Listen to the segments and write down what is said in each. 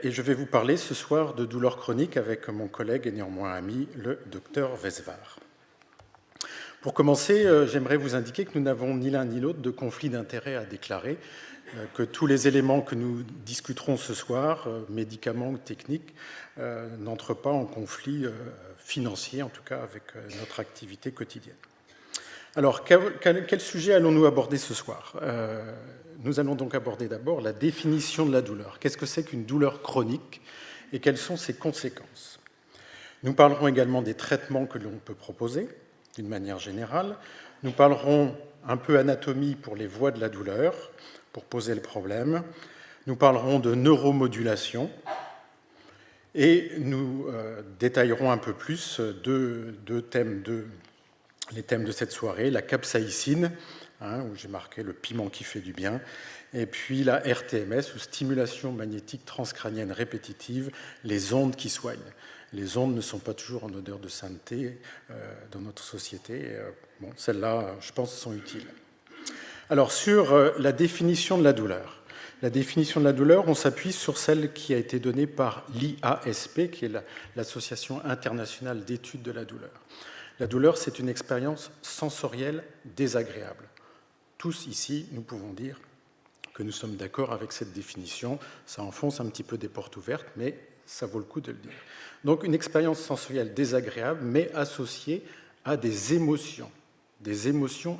Et je vais vous parler ce soir de douleurs chroniques avec mon collègue et néanmoins ami, le docteur Vesvar. Pour commencer, j'aimerais vous indiquer que nous n'avons ni l'un ni l'autre de conflit d'intérêt à déclarer, que tous les éléments que nous discuterons ce soir, médicaments ou techniques, n'entrent pas en conflit financier, en tout cas avec notre activité quotidienne. Alors, quel sujet allons-nous aborder ce soir? Nous allons donc aborder d'abord la définition de la douleur. Qu'est-ce que c'est qu'une douleur chronique et quelles sont ses conséquences? Nous parlerons également des traitements que l'on peut proposer, d'une manière générale. Nous parlerons un peu anatomie pour les voies de la douleur, pour poser le problème. Nous parlerons de neuromodulation et nous détaillerons un peu plus deux thèmes les thèmes de cette soirée, la capsaïcine, où j'ai marqué le piment qui fait du bien, et puis la RTMS, ou stimulation magnétique transcrânienne répétitive, les ondes qui soignent. Les ondes ne sont pas toujours en odeur de sainteté dans notre société. Bon, celles-là, je pense, sont utiles. Alors, sur la définition de la douleur. La définition de la douleur, on s'appuie sur celle qui a été donnée par l'IASP, qui est l'Association internationale d'études de la douleur. La douleur, c'est une expérience sensorielle désagréable. Tous ici, nous pouvons dire que nous sommes d'accord avec cette définition. Ça enfonce un petit peu des portes ouvertes, mais ça vaut le coup de le dire. Donc, une expérience sensorielle désagréable, mais associée à des émotions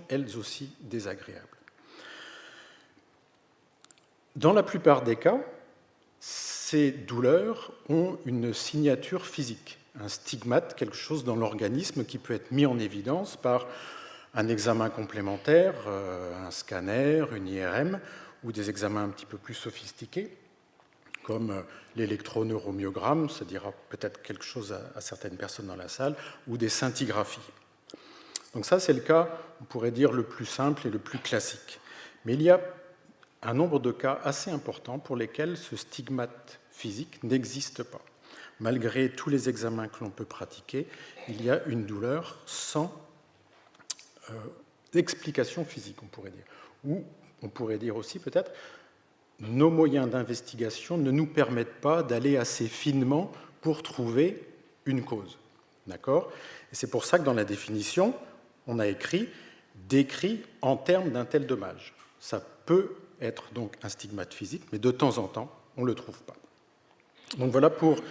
elles aussi désagréables. Dans la plupart des cas, ces douleurs ont une signature physique, un stigmate, quelque chose dans l'organisme qui peut être mis en évidence par un examen complémentaire, un scanner, une IRM, ou des examens un petit peu plus sophistiqués, comme l'électroneuromyogramme, ça dira peut-être quelque chose à certaines personnes dans la salle, ou des scintigraphies. Donc ça, c'est le cas, on pourrait dire, le plus simple et le plus classique. Mais il y a un nombre de cas assez importants pour lesquels ce stigmate physique n'existe pas. Malgré tous les examens que l'on peut pratiquer, il y a une douleur sans explication physique, on pourrait dire. Ou on pourrait dire aussi peut-être, nos moyens d'investigation ne nous permettent pas d'aller assez finement pour trouver une cause. D'accord? Et c'est pour ça que dans la définition, on a décrit en termes d'un tel dommage. Ça peut être donc un stigmate physique, mais de temps en temps, on ne le trouve pas. Donc voilà pour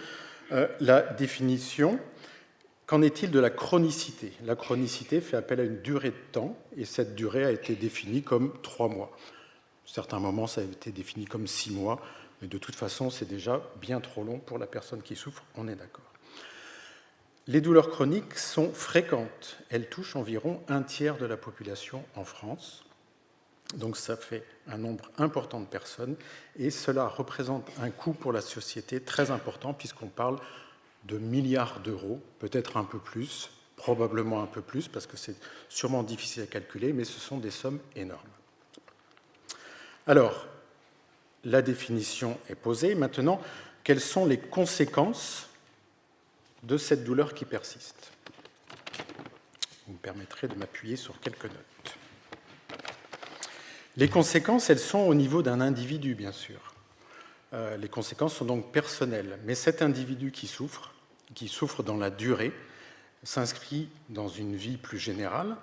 la définition. Qu'en est-il de la chronicité? La chronicité fait appel à une durée de temps, et cette durée a été définie comme 3 mois. À certains moments, ça a été défini comme 6 mois, mais de toute façon, c'est déjà bien trop long pour la personne qui souffre, on est d'accord. Les douleurs chroniques sont fréquentes. Elles touchent environ 1/3 de la population en France. Donc ça fait un nombre important de personnes, et cela représente un coût pour la société très important, puisqu'on parle de milliards d'euros, peut-être un peu plus, probablement un peu plus, parce que c'est sûrement difficile à calculer, mais ce sont des sommes énormes. Alors, la définition est posée. Maintenant, quelles sont les conséquences de cette douleur qui persiste? Vous me permettrez de m'appuyer sur quelques notes. Les conséquences, elles sont au niveau d'un individu, bien sûr. Les conséquences sont donc personnelles, mais cet individu qui souffre dans la durée, s'inscrit dans une vie plus générale.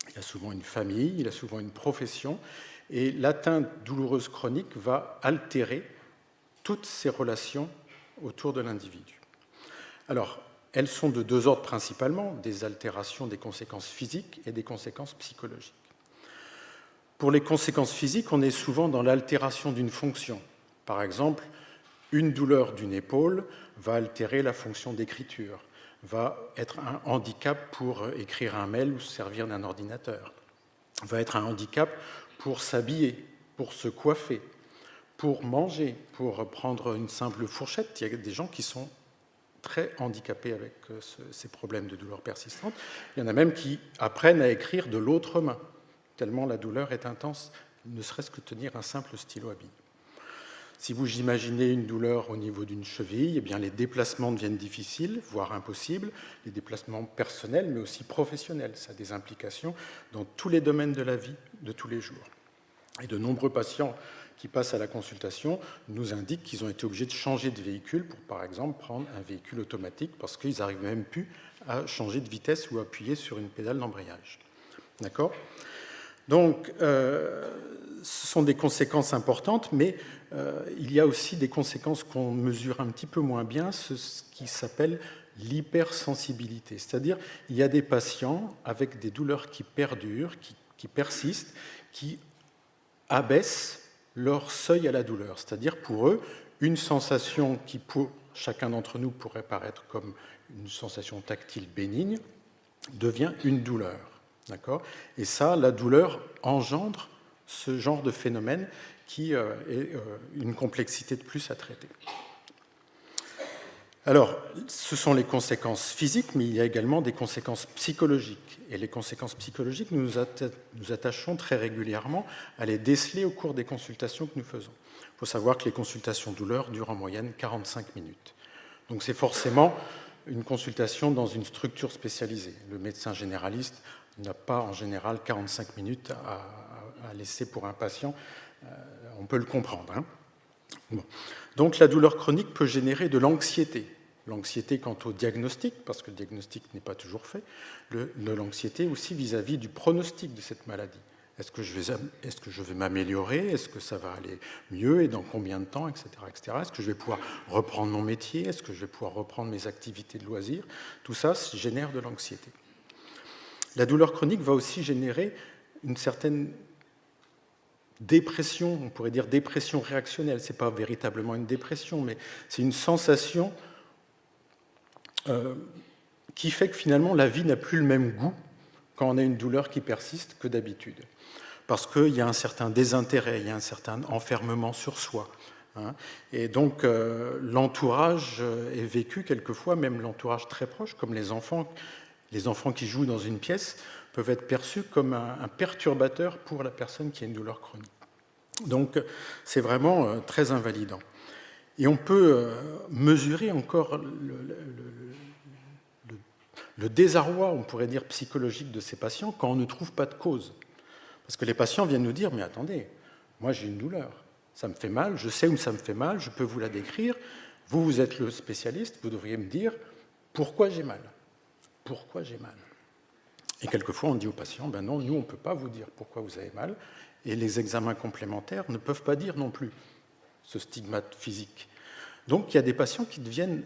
Il a souvent une famille, il a souvent une profession, et l'atteinte douloureuse chronique va altérer toutes ces relations autour de l'individu. Alors, elles sont de 2 ordres principalement, des altérations des conséquences physiques et des conséquences psychologiques. Pour les conséquences physiques, on est souvent dans l'altération d'une fonction. Par exemple, une douleur d'une épaule va altérer la fonction d'écriture, va être un handicap pour écrire un mail ou se servir d'un ordinateur, va être un handicap pour s'habiller, pour se coiffer, pour manger, pour prendre une simple fourchette. Il y a des gens qui sont très handicapés avec ces problèmes de douleur persistante. Il y en a même qui apprennent à écrire de l'autre main, tellement la douleur est intense, ne serait-ce que tenir un simple stylo à billes. Si vous imaginez une douleur au niveau d'une cheville, eh bien les déplacements deviennent difficiles, voire impossibles, les déplacements personnels, mais aussi professionnels. Ça a des implications dans tous les domaines de la vie de tous les jours. Et de nombreux patients qui passent à la consultation nous indiquent qu'ils ont été obligés de changer de véhicule pour, par exemple, prendre un véhicule automatique parce qu'ils n'arrivent même plus à changer de vitesse ou appuyer sur une pédale d'embrayage. D'accord ? Donc, ce sont des conséquences importantes, mais il y a aussi des conséquences qu'on mesure un petit peu moins bien, ce qui s'appelle l'hypersensibilité. C'est-à-dire, il y a des patients avec des douleurs qui perdurent, qui persistent, qui abaissent leur seuil à la douleur. C'est-à-dire, pour eux, une sensation qui, pour chacun d'entre nous, pourrait paraître comme une sensation tactile bénigne, devient une douleur. D'accord ? Et ça, la douleur engendre ce genre de phénomène qui est une complexité de plus à traiter. Alors, ce sont les conséquences physiques, mais il y a également des conséquences psychologiques. Et les conséquences psychologiques, nous attachons très régulièrement à les déceler au cours des consultations que nous faisons. Il faut savoir que les consultations douleur durent en moyenne 45 minutes. Donc c'est forcément une consultation dans une structure spécialisée. Le médecin généraliste n'a pas en général 45 minutes à laisser pour un patient. On peut le comprendre. Hein. Bon. Donc la douleur chronique peut générer de l'anxiété. L'anxiété quant au diagnostic, parce que le diagnostic n'est pas toujours fait, de l'anxiété aussi vis-à-vis du pronostic de cette maladie. Est-ce que je vais m'améliorer? Est-ce que ça va aller mieux? Et dans combien de temps? Etc. etc. Est-ce que je vais pouvoir reprendre mon métier? Est-ce que je vais pouvoir reprendre mes activités de loisirs? Tout ça génère de l'anxiété. La douleur chronique va aussi générer une certaine dépression, on pourrait dire dépression réactionnelle. Ce n'est pas véritablement une dépression, mais c'est une sensation qui fait que finalement la vie n'a plus le même goût quand on a une douleur qui persiste que d'habitude. Parce qu'il y a un certain désintérêt, il y a un certain enfermement sur soi. Hein. Et donc l'entourage est vécu quelquefois, même l'entourage très proche, comme les enfants qui jouent dans une pièce peuvent être perçus comme un perturbateur pour la personne qui a une douleur chronique. Donc c'est vraiment très invalidant. Et on peut mesurer encore le désarroi, on pourrait dire, psychologique de ces patients quand on ne trouve pas de cause. Parce que les patients viennent nous dire « mais attendez, moi j'ai une douleur, ça me fait mal, je sais où ça me fait mal, je peux vous la décrire, vous êtes le spécialiste, vous devriez me dire pourquoi j'ai mal. Pourquoi j'ai mal ?» Et quelquefois on dit aux patients « ben non, nous on ne peut pas vous dire pourquoi vous avez mal, et les examens complémentaires ne peuvent pas dire non plus ce stigmate physique. » Donc il y a des patients qui deviennent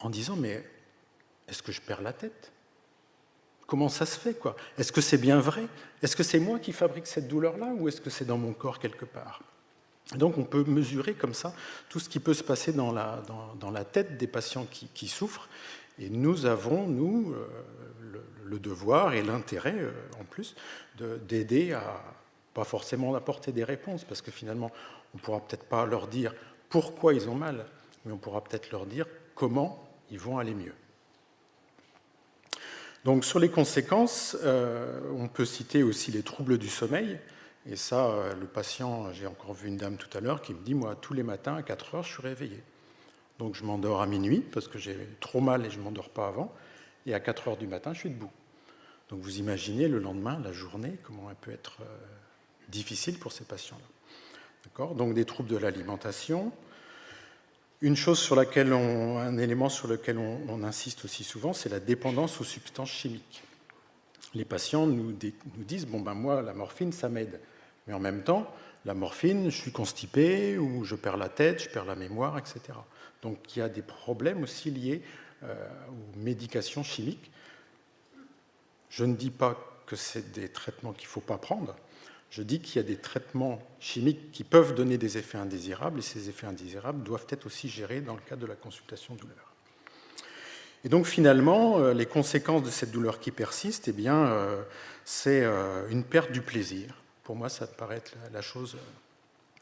en disant « mais est-ce que je perds la tête ? Comment ça se fait, quoi ? Est-ce que c'est bien vrai ? Est-ce que c'est moi qui fabrique cette douleur-là ou est-ce que c'est dans mon corps quelque part ?» Donc on peut mesurer comme ça tout ce qui peut se passer dans la tête des patients qui souffrent. Et nous avons, nous, le devoir et l'intérêt, en plus, d'aider à, pas forcément apporter des réponses, parce que finalement, on ne pourra peut-être pas leur dire pourquoi ils ont mal, mais on pourra peut-être leur dire comment ils vont aller mieux. Donc sur les conséquences, on peut citer aussi les troubles du sommeil. Et ça, le patient, j'ai encore vu une dame tout à l'heure qui me dit « moi, tous les matins, à 4 heures, je suis réveillé. Donc je m'endors à minuit, parce que j'ai trop mal et je ne m'endors pas avant. Et à 4 heures du matin, je suis debout. » Donc vous imaginez le lendemain, la journée, comment elle peut être difficile pour ces patients-là. D'accord ? Donc des troubles de l'alimentation. Une chose sur laquelle un élément sur lequel on insiste aussi souvent, c'est la dépendance aux substances chimiques. Les patients nous disent « bon ben moi, la morphine, ça m'aide. Mais en même temps, la morphine, je suis constipé, ou je perds la tête, je perds la mémoire, etc. » Donc il y a des problèmes aussi liés aux médications chimiques. Je ne dis pas que c'est des traitements qu'il ne faut pas prendre. Je dis qu'il y a des traitements chimiques qui peuvent donner des effets indésirables, et ces effets indésirables doivent être aussi gérés dans le cadre de la consultation douleur. Et donc finalement, les conséquences de cette douleur qui persiste, eh bien, c'est une perte du plaisir. Pour moi, ça me paraît être la chose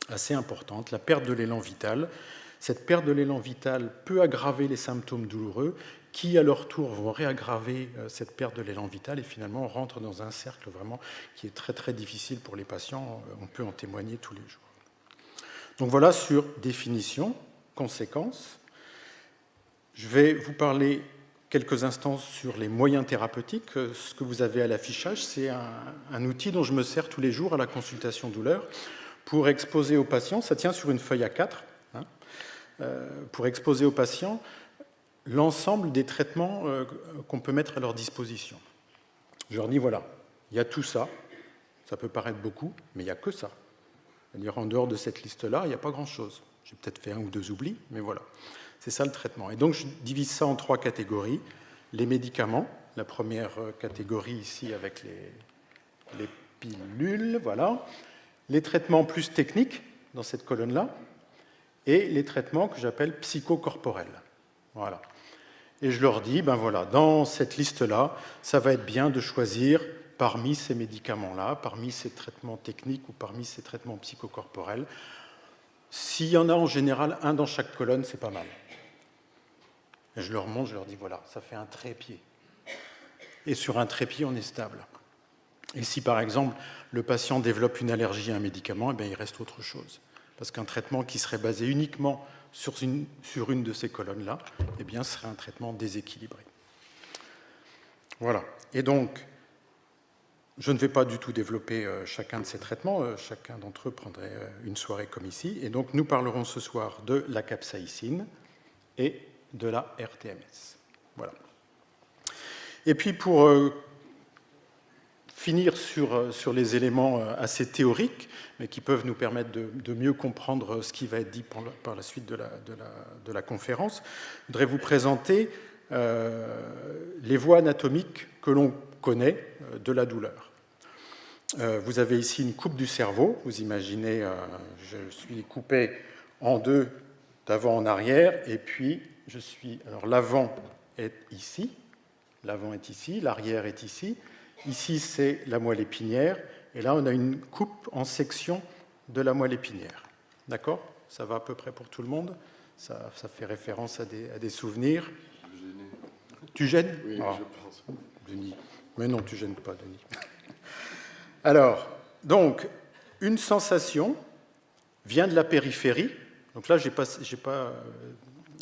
assez importante, la perte de l'élan vital. Cette perte de l'élan vital peut aggraver les symptômes douloureux, qui à leur tour vont réaggraver cette perte de l'élan vital, et finalement on rentre dans un cercle vraiment qui est très très difficile pour les patients, on peut en témoigner tous les jours. Donc voilà sur définition, conséquences. Je vais vous parler quelques instants sur les moyens thérapeutiques. Ce que vous avez à l'affichage, c'est un outil dont je me sers tous les jours à la consultation douleur pour exposer aux patients, ça tient sur une feuille A4, hein, pour exposer aux patients l'ensemble des traitements qu'on peut mettre à leur disposition. Je leur dis, voilà, il y a tout ça, ça peut paraître beaucoup, mais il n'y a que ça. C'est-à-dire, en dehors de cette liste-là, il n'y a pas grand-chose. J'ai peut-être fait 1 ou 2 oublis, mais voilà. C'est ça le traitement. Et donc, je divise ça en 3 catégories. Les médicaments, la première catégorie ici avec les pilules, voilà. Les traitements plus techniques, dans cette colonne-là, et les traitements que j'appelle psychocorporels. Voilà. Et je leur dis, ben voilà, dans cette liste-là, ça va être bien de choisir parmi ces médicaments-là, parmi ces traitements techniques ou parmi ces traitements psychocorporels. S'il y en a en général un dans chaque colonne, c'est pas mal. Et je leur montre, je leur dis, voilà, ça fait un trépied. Et sur un trépied, on est stable. Et si, par exemple, le patient développe une allergie à un médicament, eh bien, il reste autre chose. Parce qu'un traitement qui serait basé uniquement sur une de ces colonnes-là, eh bien, serait un traitement déséquilibré. Voilà. Et donc, je ne vais pas du tout développer chacun de ces traitements. Chacun d'entre eux prendrait une soirée comme ici. Et donc, nous parlerons ce soir de la capsaïcine et de la rTMS. Voilà. Et puis, pour finir sur les éléments assez théoriques, mais qui peuvent nous permettre de mieux comprendre ce qui va être dit par la suite de la conférence, je voudrais vous présenter les voies anatomiques que l'on connaît de la douleur. Vous avez ici une coupe du cerveau. Vous imaginez, je suis coupé en 2, d'avant en arrière, et puis alors l'avant est ici, l'arrière est ici. Ici, c'est la moelle épinière, et là, on a une coupe en section de la moelle épinière. D'accord? Ça va à peu près pour tout le monde? Ça fait référence à des souvenirs. Tu gênes? Oui, ah, je pense. Denis. Mais non, tu gênes pas, Denis. Alors, donc, une sensation vient de la périphérie. Donc là, je n'ai pas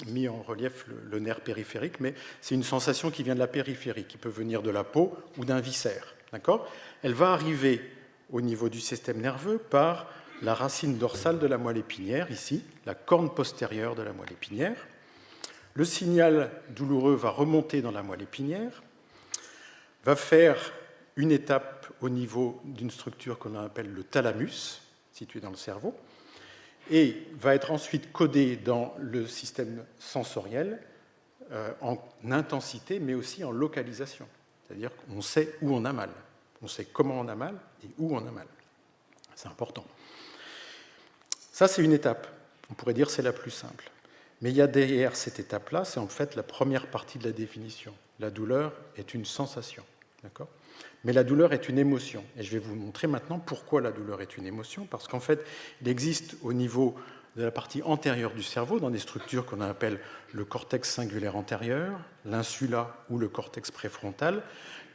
mis en relief le nerf périphérique, mais c'est une sensation qui vient de la périphérie, qui peut venir de la peau ou d'un viscère. D'accord? Elle va arriver au niveau du système nerveux par la racine dorsale de la moelle épinière, ici, la corne postérieure de la moelle épinière. Le signal douloureux va remonter dans la moelle épinière, va faire une étape au niveau d'une structure qu'on appelle le thalamus, situé dans le cerveau, et va être ensuite codé dans le système sensoriel en intensité, mais aussi en localisation. C'est-à-dire qu'on sait où on a mal, on sait comment on a mal et où on a mal. C'est important. Ça, c'est une étape. On pourrait dire que c'est la plus simple. Mais il y a derrière cette étape-là, c'est en fait la première partie de la définition. La douleur est une sensation. D'accord ? Mais la douleur est une émotion. Et je vais vous montrer maintenant pourquoi la douleur est une émotion. Parce qu'en fait, il existe au niveau de la partie antérieure du cerveau, dans des structures qu'on appelle le cortex singulaire antérieur, l'insula ou le cortex préfrontal,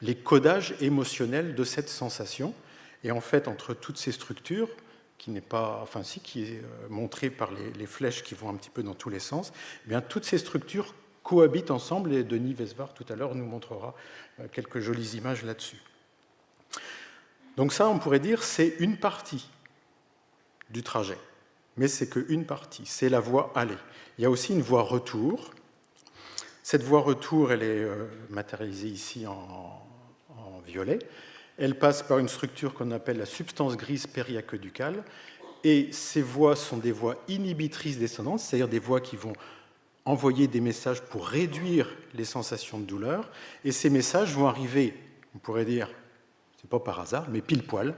les codages émotionnels de cette sensation. Et en fait, entre toutes ces structures, qui n'est pas, enfin si, qui est montrée par les flèches qui vont un petit peu dans tous les sens, eh bien, toutes ces structures cohabitent ensemble, et Denis Vesvar, tout à l'heure, nous montrera quelques jolies images là-dessus. Donc ça, on pourrait dire, c'est une partie du trajet, mais c'est qu'une partie, c'est la voie aller. Il y a aussi une voie retour. Cette voie retour, elle est matérialisée ici en violet. Elle passe par une structure qu'on appelle la substance grise périaqueducale, et ces voies sont des voies inhibitrices descendantes, c'est-à-dire des voies qui vont envoyer des messages pour réduire les sensations de douleur, et ces messages vont arriver, on pourrait dire, c'est pas par hasard, mais pile poil,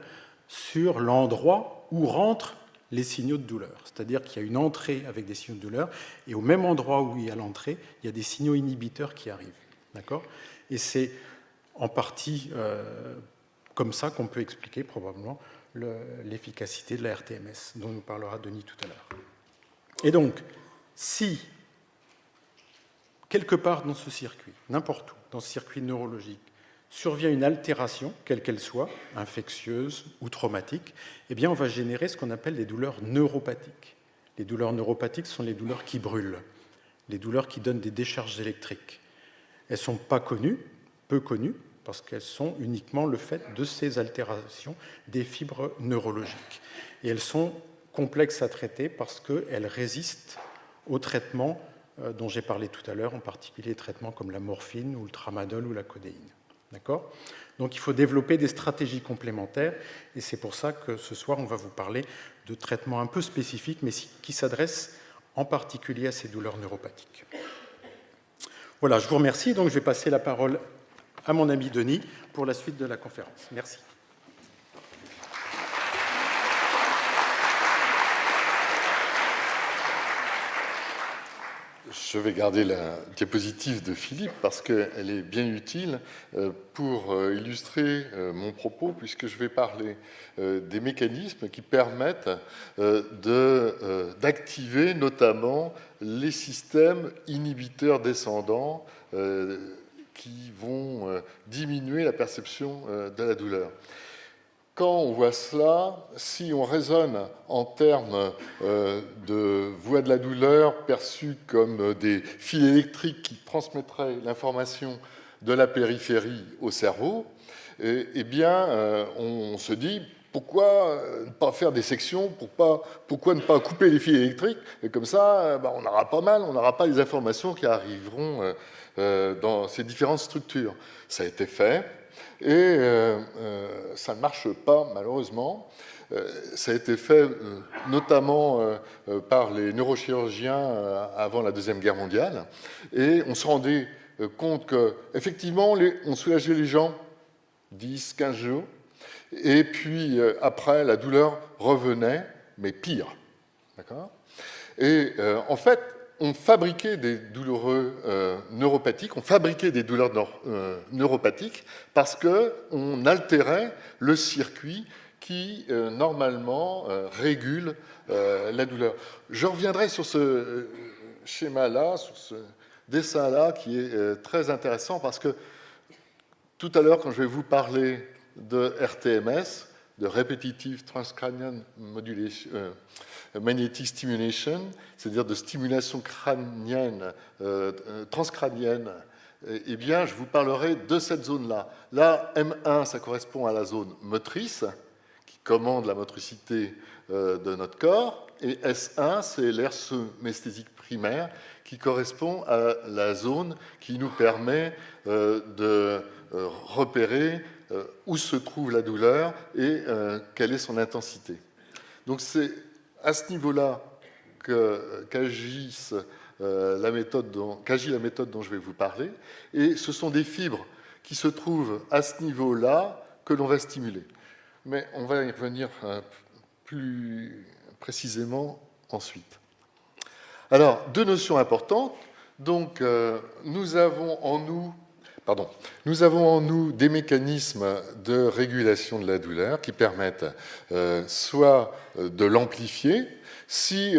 sur l'endroit où rentrent les signaux de douleur. C'est-à-dire qu'il y a une entrée avec des signaux de douleur, et au même endroit où il y a l'entrée, il y a des signaux inhibiteurs qui arrivent. D'accord ? Et c'est en partie comme ça qu'on peut expliquer probablement l'efficacité de la rTMS, dont nous parlera Denis tout à l'heure. Et donc, si quelque part dans ce circuit, n'importe où, dans ce circuit neurologique, survient une altération, quelle qu'elle soit, infectieuse ou traumatique, eh bien on va générer ce qu'on appelle des douleurs neuropathiques. Les douleurs neuropathiques sont les douleurs qui brûlent, les douleurs qui donnent des décharges électriques. Elles ne sont pas connues, peu connues, parce qu'elles sont uniquement le fait de ces altérations des fibres neurologiques. Et elles sont complexes à traiter parce qu'elles résistent aux traitements dont j'ai parlé tout à l'heure, en particulier les traitements comme la morphine ou le tramadol ou la codéine. D'accord ? Donc il faut développer des stratégies complémentaires, et c'est pour ça que ce soir, on va vous parler de traitements un peu spécifiques, mais qui s'adressent en particulier à ces douleurs neuropathiques. Voilà, je vous remercie. Donc je vais passer la parole à mon ami Denis pour la suite de la conférence. Merci. Je vais garder la diapositive de Philippe parce qu'elle est bien utile pour illustrer mon propos, puisque je vais parler des mécanismes qui permettent d'activer notamment les systèmes inhibiteurs descendants qui vont diminuer la perception de la douleur. Quand on voit cela, si on raisonne en termes de voie de la douleur perçue comme des fils électriques qui transmettraient l'information de la périphérie au cerveau, eh bien, on se dit pourquoi ne pas faire des sections, pourquoi ne pas couper les fils électriques, et comme ça, on n'aura pas mal, on n'aura pas les informations qui arriveront dans ces différentes structures. Ça a été fait. Et ça ne marche pas, malheureusement. Ça a été fait notamment par les neurochirurgiens avant la Deuxième Guerre mondiale. Et on se rendait compte qu'effectivement, on soulageait les gens 10, 15 jours. Et puis après, la douleur revenait, mais pire. D'accord ? Et en fait, on fabriquait des douleurs neuropathiques, on fabriquait des douleurs neuropathiques parce qu'on altérait le circuit qui, normalement, régule la douleur. Je reviendrai sur ce schéma-là, sur ce dessin-là, qui est très intéressant parce que tout à l'heure, quand je vais vous parler de RTMS, de Repetitive Transcranial Magnetic Stimulation, c'est-à-dire de stimulation crânienne, transcrânienne, eh bien, je vous parlerai de cette zone-là. Là, M1, ça correspond à la zone motrice, qui commande la motricité de notre corps, et S1, c'est l'aire somesthésique primaire, qui correspond à la zone qui nous permet de repérer où se trouve la douleur et quelle est son intensité. Donc c'est à ce niveau-là qu'agit la méthode dont je vais vous parler, et ce sont des fibres qui se trouvent à ce niveau-là que l'on va stimuler. Mais on va y revenir plus précisément ensuite. Alors, deux notions importantes. Donc, nous avons en nous des mécanismes de régulation de la douleur qui permettent soit de l'amplifier, si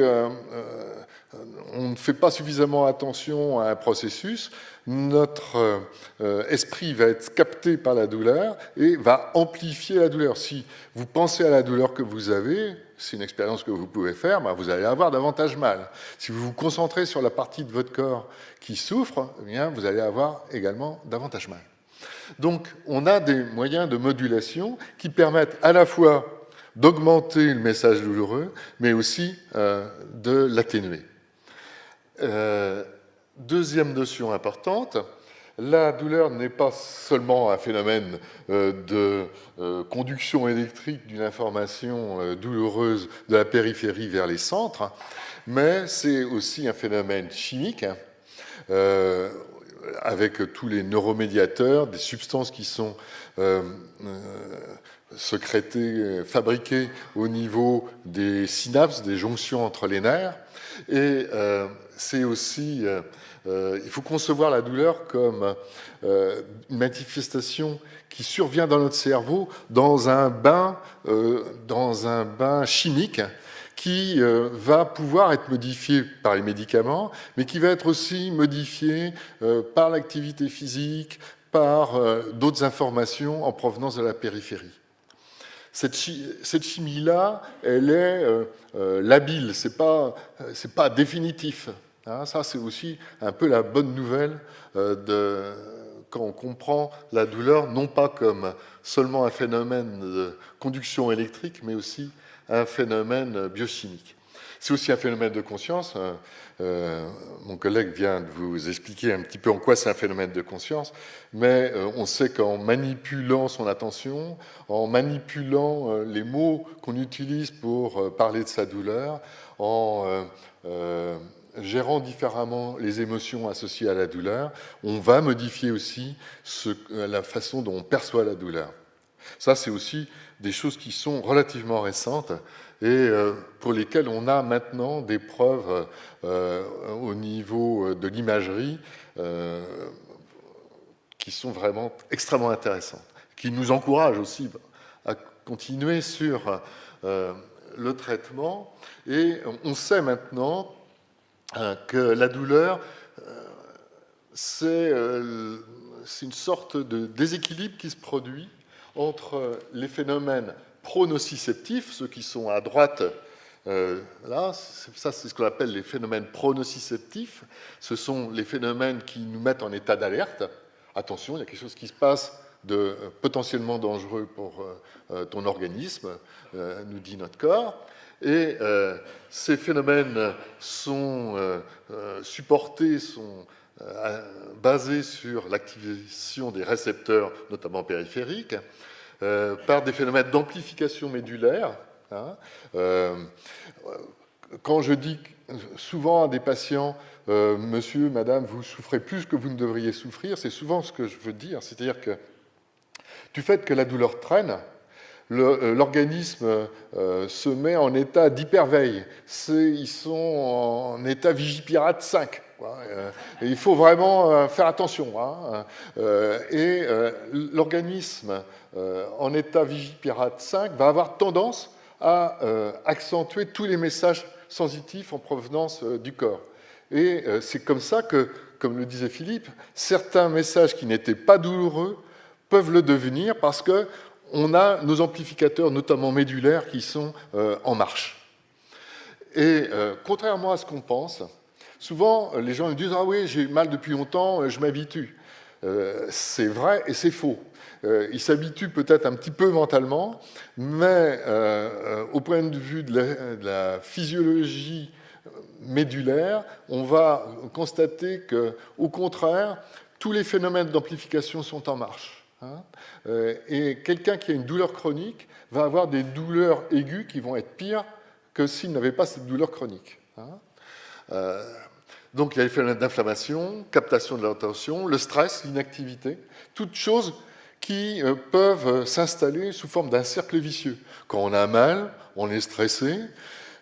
on ne fait pas suffisamment attention à un processus, notre esprit va être capté par la douleur et va amplifier la douleur. Si vous pensez à la douleur que vous avez, c'est une expérience que vous pouvez faire, vous allez avoir davantage mal. Si vous vous concentrez sur la partie de votre corps qui souffre, eh bien, vous allez avoir également davantage mal. Donc, on a des moyens de modulation qui permettent à la fois d'augmenter le message douloureux, mais aussi de l'atténuer. Deuxième notion importante, la douleur n'est pas seulement un phénomène de conduction électrique d'une information douloureuse de la périphérie vers les centres, mais c'est aussi un phénomène chimique, avec tous les neuromédiateurs, des substances qui sont sécrétées, fabriquées au niveau des synapses, des jonctions entre les nerfs, et c'est aussi... il faut concevoir la douleur comme une manifestation qui survient dans notre cerveau dans un bain chimique qui va pouvoir être modifié par les médicaments, mais qui va être aussi modifié par l'activité physique, par d'autres informations en provenance de la périphérie. Cette chimie-là, elle est labile, c'est pas définitif. Ça, c'est aussi un peu la bonne nouvelle quand on comprend la douleur, non pas comme seulement un phénomène de conduction électrique, mais aussi un phénomène biochimique. C'est aussi un phénomène de conscience. Mon collègue vient de vous expliquer un petit peu en quoi c'est un phénomène de conscience, mais on sait qu'en manipulant son attention, en manipulant les mots qu'on utilise pour parler de sa douleur, en gérant différemment les émotions associées à la douleur, on va modifier aussi la façon dont on perçoit la douleur. Ça, c'est aussi des choses qui sont relativement récentes et pour lesquelles on a maintenant des preuves au niveau de l'imagerie qui sont vraiment extrêmement intéressantes, qui nous encouragent aussi à continuer sur le traitement. Et on sait maintenant que la douleur, c'est une sorte de déséquilibre qui se produit entre les phénomènes pronociceptifs, ceux qui sont à droite, là, ça c'est ce qu'on appelle les phénomènes pronociceptifs. Ce sont les phénomènes qui nous mettent en état d'alerte. Attention, il y a quelque chose qui se passe de potentiellement dangereux pour ton organisme, nous dit notre corps. Et ces phénomènes sont supportés, sont basés sur l'activation des récepteurs, notamment périphériques, par des phénomènes d'amplification médulaire. Quand je dis souvent à des patients, monsieur, madame, vous souffrez plus que vous ne devriez souffrir, c'est souvent ce que je veux dire, c'est-à-dire que du fait que la douleur traîne, l'organisme se met en état d'hyperveille. Ils sont en état Vigipirate 5. Et il faut vraiment faire attention. Et l'organisme en état Vigipirate 5 va avoir tendance à accentuer tous les messages sensitifs en provenance du corps. Et c'est comme ça que, comme le disait Philippe, certains messages qui n'étaient pas douloureux peuvent le devenir parce qu'on a nos amplificateurs, notamment médulaires, qui sont en marche. Et contrairement à ce qu'on pense, souvent les gens me disent « Ah oui, j'ai mal depuis longtemps, je m'habitue ». C'est vrai et c'est faux. Ils s'habituent peut-être un petit peu mentalement, mais au point de vue de la physiologie médulaire, on va constater qu'au contraire, tous les phénomènes d'amplification sont en marche. Et quelqu'un qui a une douleur chronique va avoir des douleurs aiguës qui vont être pires que s'il n'avait pas cette douleur chronique. Donc il y a les phénomènes d'inflammation, captation de l'attention, le stress, l'inactivité, toutes choses qui peuvent s'installer sous forme d'un cercle vicieux. Quand on a mal, on est stressé.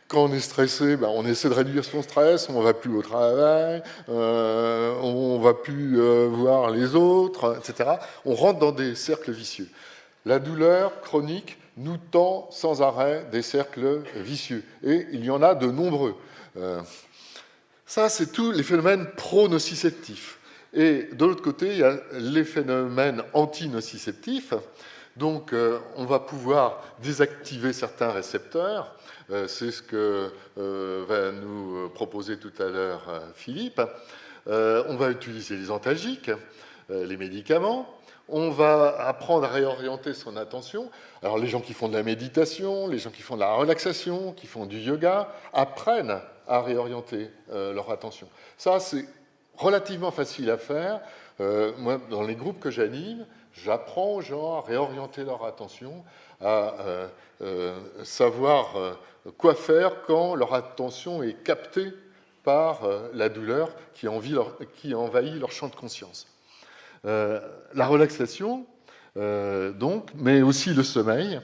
Quand on est stressé, on essaie de réduire son stress, on ne va plus au travail, on ne va plus voir les autres, etc. On rentre dans des cercles vicieux. La douleur chronique nous tend sans arrêt des cercles vicieux. Et il y en a de nombreux. Ça, c'est tous les phénomènes pronociceptifs. Et de l'autre côté, il y a les phénomènes antinociceptifs. Donc, on va pouvoir désactiver certains récepteurs. C'est ce que va nous proposer tout à l'heure Philippe. On va utiliser les antalgiques, les médicaments. On va apprendre à réorienter son attention. Alors, les gens qui font de la méditation, les gens qui font de la relaxation, qui font du yoga, apprennent à réorienter leur attention. Ça, c'est relativement facile à faire. Moi, dans les groupes que j'anime, j'apprends aux gens à réorienter leur attention, à savoir quoi faire quand leur attention est captée par la douleur qui envahit leur champ de conscience. La relaxation, donc, mais aussi le sommeil.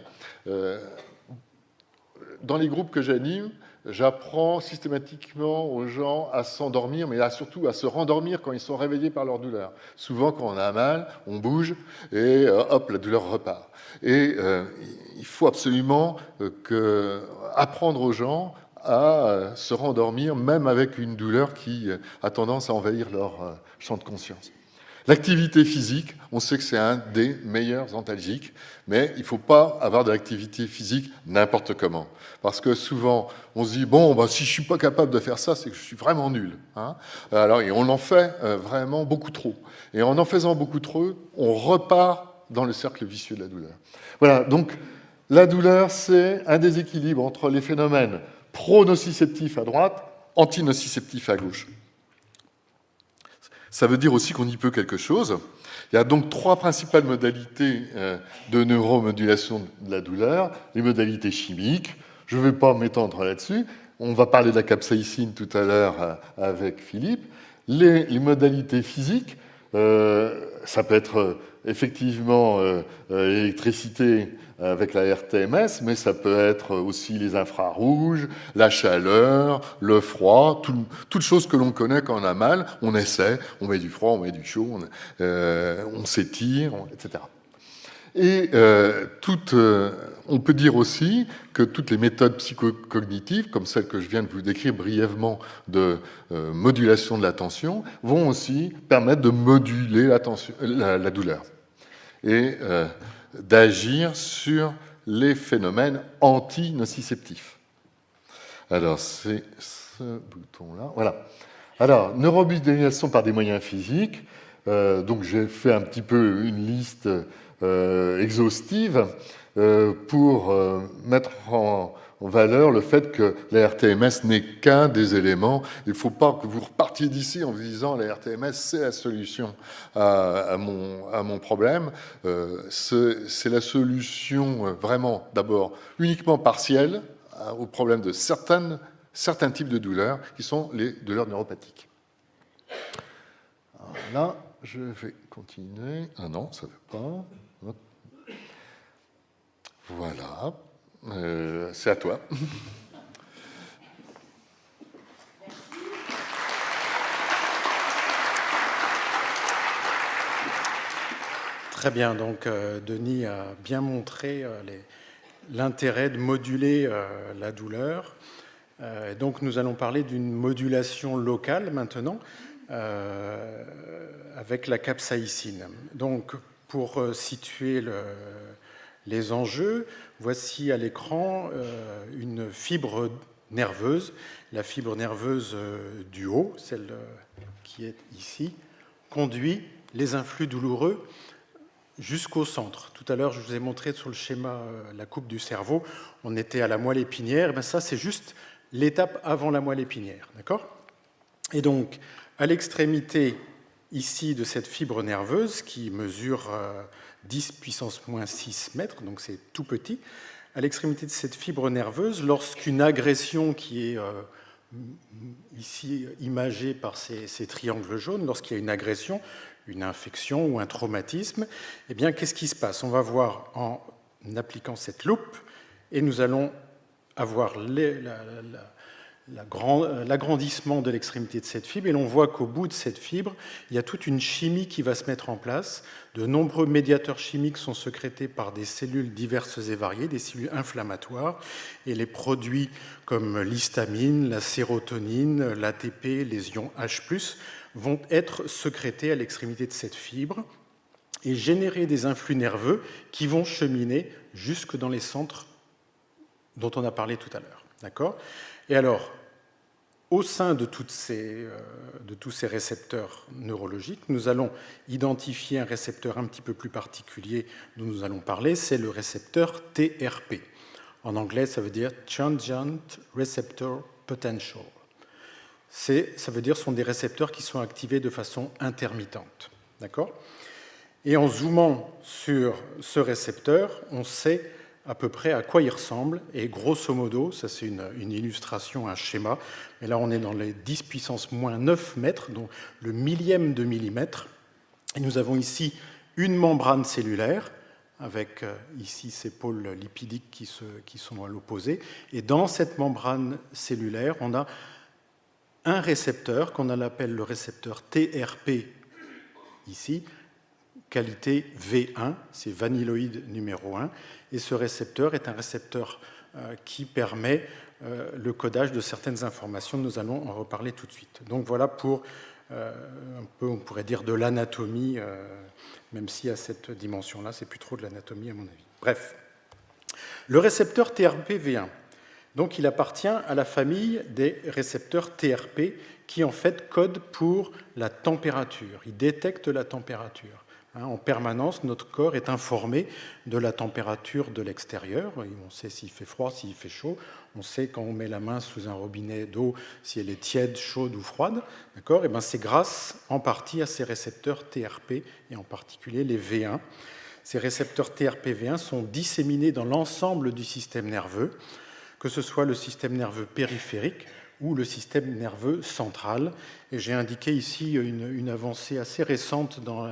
Dans les groupes que j'anime, j'apprends systématiquement aux gens à s'endormir, mais surtout à se rendormir quand ils sont réveillés par leur douleur. Souvent, quand on a mal, on bouge et hop, la douleur repart. Et il faut absolument apprendre aux gens à se rendormir, même avec une douleur qui a tendance à envahir leur champ de conscience. L'activité physique, on sait que c'est un des meilleurs antalgiques, mais il ne faut pas avoir de l'activité physique n'importe comment. Parce que souvent, on se dit, bon, bah, si je ne suis pas capable de faire ça, c'est que je suis vraiment nul. Hein. Alors, et on en fait vraiment beaucoup trop. Et en faisant beaucoup trop, on repart dans le cercle vicieux de la douleur. Voilà, donc la douleur, c'est un déséquilibre entre les phénomènes pro-nociceptifs à droite, anti-nociceptifs à gauche. Ça veut dire aussi qu'on y peut quelque chose. Il y a donc 3 principales modalités de neuromodulation de la douleur. Les modalités chimiques, je ne vais pas m'étendre là-dessus. On va parler de la capsaïcine tout à l'heure avec Philippe. Les modalités physiques, ça peut être effectivement l'électricité avec la RTMS, mais ça peut être aussi les infrarouges, la chaleur, le froid, toutes choses que l'on connaît quand on a mal. On essaie, on met du froid, on met du chaud, on s'étire, etc. Et on peut dire aussi que toutes les méthodes psychocognitives, comme celle que je viens de vous décrire brièvement de modulation de l'attention, vont aussi permettre de moduler la douleur et d'agir sur les phénomènes anti-nociceptifs. Alors, c'est ce bouton-là. Voilà. Alors, neuromodulation par des moyens physiques. Donc, j'ai fait un petit peu une liste exhaustive pour mettre en valeur le fait que la RTMS n'est qu'un des éléments. Il ne faut pas que vous repartiez d'ici en vous disant la RTMS, c'est la solution à mon problème. C'est la solution vraiment, d'abord, uniquement partielle au problème de certains types de douleurs qui sont les douleurs neuropathiques. Alors là, je vais continuer. Ah non, ça ne veut pas. Hop. Voilà. C'est à toi. Très bien, donc Denis a bien montré l'intérêt de moduler la douleur. Donc nous allons parler d'une modulation locale maintenant avec la capsaïcine. Donc pour situer les enjeux, voici à l'écran une fibre nerveuse, la fibre nerveuse du haut, celle qui est ici, conduit les influx douloureux jusqu'au centre. Tout à l'heure, je vous ai montré sur le schéma la coupe du cerveau, on était à la moelle épinière, et bien ça c'est juste l'étape avant la moelle épinière, d'accord ? Et donc, à l'extrémité ici de cette fibre nerveuse qui mesure 10 puissance moins 6 mètres, donc c'est tout petit, à l'extrémité de cette fibre nerveuse, lorsqu'une agression qui est ici imagée par ces triangles jaunes, lorsqu'il y a une agression, une infection ou un traumatisme, eh bien, qu'est-ce qui se passe? On va voir en appliquant cette loupe, et nous allons avoir l'agrandissement de l'extrémité de cette fibre, et l'on voit qu'au bout de cette fibre, il y a toute une chimie qui va se mettre en place. De nombreux médiateurs chimiques sont sécrétés par des cellules diverses et variées, des cellules inflammatoires, et les produits comme l'histamine, la sérotonine, l'ATP, les ions H+, vont être sécrétés à l'extrémité de cette fibre et générer des influx nerveux qui vont cheminer jusque dans les centres dont on a parlé tout à l'heure. D'accord ? Et alors, au sein de tous ces récepteurs neurologiques, nous allons identifier un récepteur un petit peu plus particulier dont nous allons parler, c'est le récepteur TRP. En anglais, ça veut dire Transient Receptor Potential. Ça veut dire que ce sont des récepteurs qui sont activés de façon intermittente. D'accord ? Et en zoomant sur ce récepteur, on sait à peu près à quoi il ressemble. Et grosso modo, ça c'est une illustration, un schéma, mais là on est dans les 10 puissance moins 9 mètres, donc le millième de millimètre. Et nous avons ici une membrane cellulaire, avec ici ces pôles lipidiques qui sont à l'opposé. Et dans cette membrane cellulaire, on a un récepteur qu'on appelle le récepteur TRP ici, qualité V1, c'est vanilloïde numéro 1, et ce récepteur est un récepteur qui permet le codage de certaines informations. Nous allons en reparler tout de suite. Donc voilà pour un peu, on pourrait dire, de l'anatomie, même si à cette dimension-là, c'est plus trop de l'anatomie à mon avis. Bref, le récepteur TRPV1, donc il appartient à la famille des récepteurs TRP qui en fait codent pour la température, ils détectent la température. En permanence, notre corps est informé de la température de l'extérieur. On sait s'il fait froid, s'il fait chaud. On sait quand on met la main sous un robinet d'eau si elle est tiède, chaude ou froide. D'accord ? Et bien, c'est grâce en partie à ces récepteurs TRP, et en particulier les V1. Ces récepteurs TRP-V1 sont disséminés dans l'ensemble du système nerveux, que ce soit le système nerveux périphérique ou le système nerveux central. Et j'ai indiqué ici une avancée assez récente dans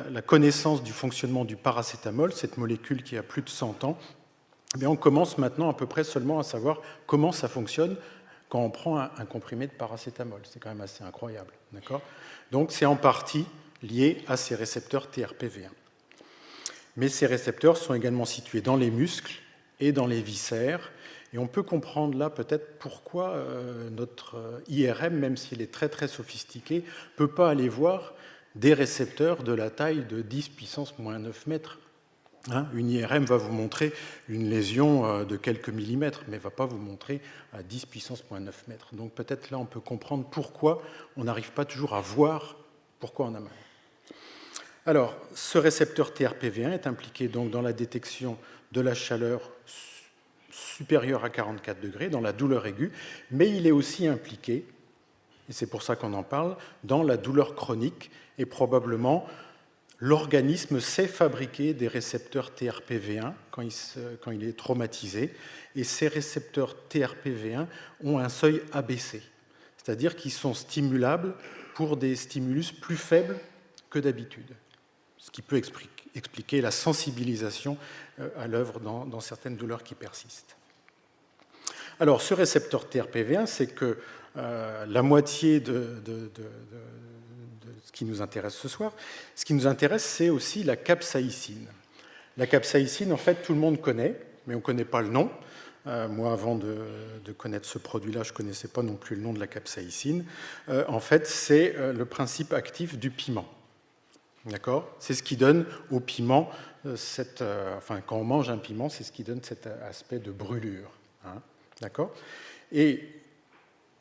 la connaissance du fonctionnement du paracétamol, cette molécule qui a plus de 100 ans. Mais on commence maintenant à peu près seulement à savoir comment ça fonctionne quand on prend un comprimé de paracétamol. C'est quand même assez incroyable. Donc c'est en partie lié à ces récepteurs TRPV1. Mais ces récepteurs sont également situés dans les muscles et dans les viscères. Et on peut comprendre là peut-être pourquoi notre IRM, même s'il est très très sophistiqué, ne peut pas aller voir des récepteurs de la taille de 10 puissance moins 9 mètres. Une IRM va vous montrer une lésion de quelques millimètres, mais ne va pas vous montrer à 10 puissance moins 9 mètres. Donc peut-être là on peut comprendre pourquoi on n'arrive pas toujours à voir pourquoi on a mal. Alors, ce récepteur TRPV1 est impliqué donc dans la détection de la chaleur supérieure à 44 degrés, dans la douleur aiguë, mais il est aussi impliqué, et c'est pour ça qu'on en parle, dans la douleur chronique, et probablement l'organisme sait fabriquer des récepteurs TRPV1 quand il est traumatisé, et ces récepteurs TRPV1 ont un seuil abaissé, c'est-à-dire qu'ils sont stimulables pour des stimulus plus faibles que d'habitude, ce qui peut expliquer la sensibilisation à l'œuvre dans certaines douleurs qui persistent. Alors, ce récepteur TRPV1, c'est que la moitié de ce qui nous intéresse ce soir, ce qui nous intéresse, c'est aussi la capsaïcine. La capsaïcine, en fait, tout le monde connaît, mais on ne connaît pas le nom. Moi, avant de connaître ce produit-là, je ne connaissais pas non plus le nom de la capsaïcine. En fait, c'est le principe actif du piment. D'accord ? C'est ce qui donne au piment, quand on mange un piment, c'est ce qui donne cet aspect de brûlure. D'accord ? Et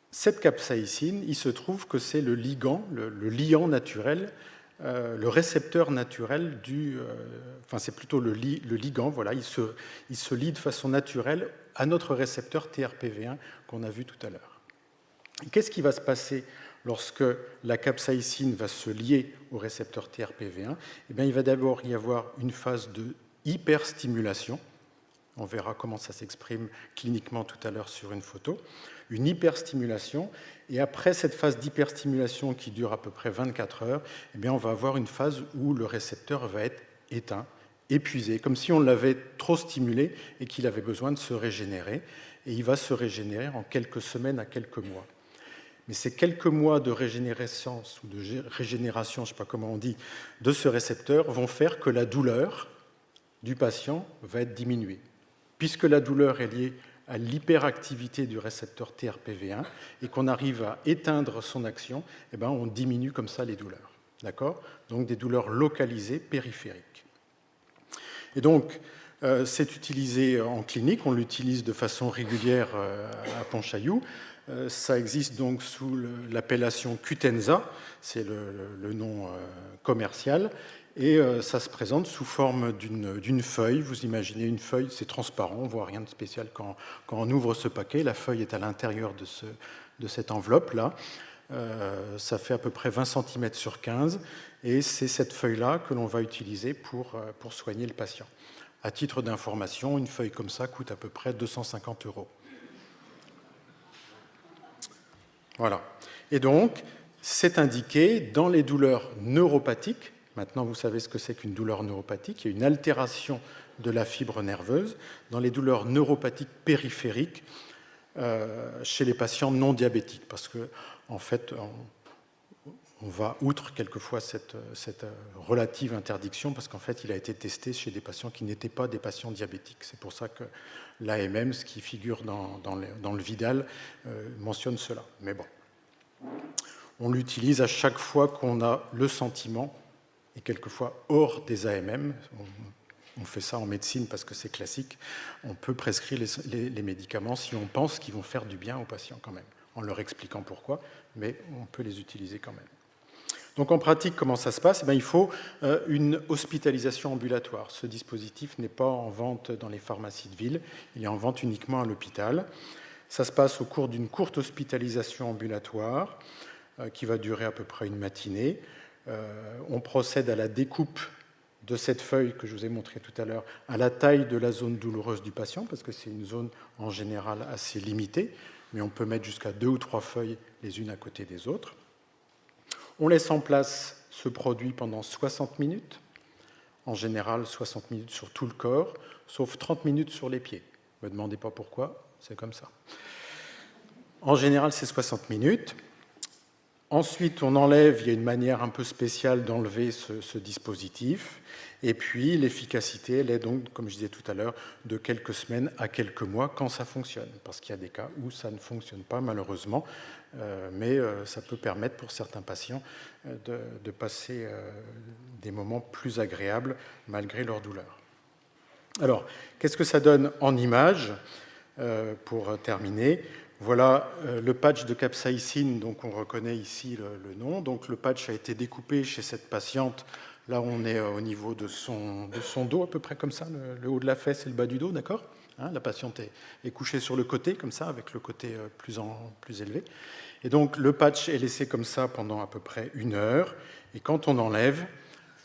cette capsaïcine, il se trouve que c'est le ligand, le liant naturel, le récepteur naturel c'est plutôt le ligand, voilà, il se lie de façon naturelle à notre récepteur TRPV1 qu'on a vu tout à l'heure. Qu'est-ce qui va se passer lorsque la capsaïcine va se lier au récepteur TRPV1 ? Eh bien, il va d'abord y avoir une phase de hyperstimulation. On verra comment ça s'exprime cliniquement tout à l'heure sur une photo. Une hyperstimulation. Et après cette phase d'hyperstimulation qui dure à peu près 24 heures, eh bien, on va avoir une phase où le récepteur va être éteint, épuisé, comme si on l'avait trop stimulé et qu'il avait besoin de se régénérer. Et il va se régénérer en quelques semaines à quelques mois. Mais ces quelques mois de régénérescence ou de régénération, je ne sais pas comment on dit, de ce récepteur vont faire que la douleur du patient va être diminuée. Puisque la douleur est liée à l'hyperactivité du récepteur TRPV1 et qu'on arrive à éteindre son action, eh bien, on diminue comme ça les douleurs. D'accord ? Donc des douleurs localisées périphériques. Et donc, c'est utilisé en clinique, on l'utilise de façon régulière à Pontchaillou. Ça existe donc sous l'appellation Qutenza, c'est le nom commercial, et ça se présente sous forme d'une feuille. Vous imaginez une feuille, c'est transparent, on ne voit rien de spécial quand on ouvre ce paquet. La feuille est à l'intérieur de cette enveloppe-là. Ça fait à peu près 20 cm sur 15, et c'est cette feuille-là que l'on va utiliser pour soigner le patient. À titre d'information, une feuille comme ça coûte à peu près 250 €. Voilà. Et donc, c'est indiqué dans les douleurs neuropathiques. Maintenant, vous savez ce que c'est qu'une douleur neuropathique. Il y a une altération de la fibre nerveuse. Dans les douleurs neuropathiques périphériques, chez les patients non diabétiques. Parce que, en fait, on va outre quelquefois cette relative interdiction, parce qu'en fait, il a été testé chez des patients qui n'étaient pas des patients diabétiques. C'est pour ça que l'AMM, ce qui figure dans le Vidal, mentionne cela. Mais bon, On l'utilise à chaque fois qu'on a le sentiment, et quelquefois hors des AMM, on fait ça en médecine parce que c'est classique, on peut prescrire les médicaments si on pense qu'ils vont faire du bien aux patients quand même, en leur expliquant pourquoi, mais on peut les utiliser quand même. Donc en pratique, comment ça se passe? Il faut une hospitalisation ambulatoire. Ce dispositif n'est pas en vente dans les pharmacies de ville, il est en vente uniquement à l'hôpital. Ça se passe au cours d'une courte hospitalisation ambulatoire qui va durer à peu près une matinée. On procède à la découpe de cette feuille que je vous ai montrée tout à l'heure à la taille de la zone douloureuse du patient, parce que c'est une zone en général assez limitée, mais on peut mettre jusqu'à 2 ou 3 feuilles les unes à côté des autres. On laisse en place ce produit pendant 60 minutes, en général 60 minutes sur tout le corps, sauf 30 minutes sur les pieds. Ne me demandez pas pourquoi, c'est comme ça. En général, c'est 60 minutes. Ensuite, on enlève, il y a une manière un peu spéciale d'enlever ce dispositif. Et puis, l'efficacité, elle est donc, comme je disais tout à l'heure, de quelques semaines à quelques mois quand ça fonctionne. Parce qu'il y a des cas où ça ne fonctionne pas, malheureusement. Mais ça peut permettre pour certains patients de passer des moments plus agréables malgré leur douleur. Alors, qu'est-ce que ça donne en images pour terminer? Voilà le patch de capsaïcine, donc on reconnaît ici le nom. Donc le patch a été découpé chez cette patiente. Là, on est au niveau de son dos, à peu près comme ça, le haut de la fesse et le bas du dos, d'accord? La patiente est couchée sur le côté, comme ça, avec le côté plus élevé. Et donc le patch est laissé comme ça pendant à peu près 1 heure. Et quand on enlève,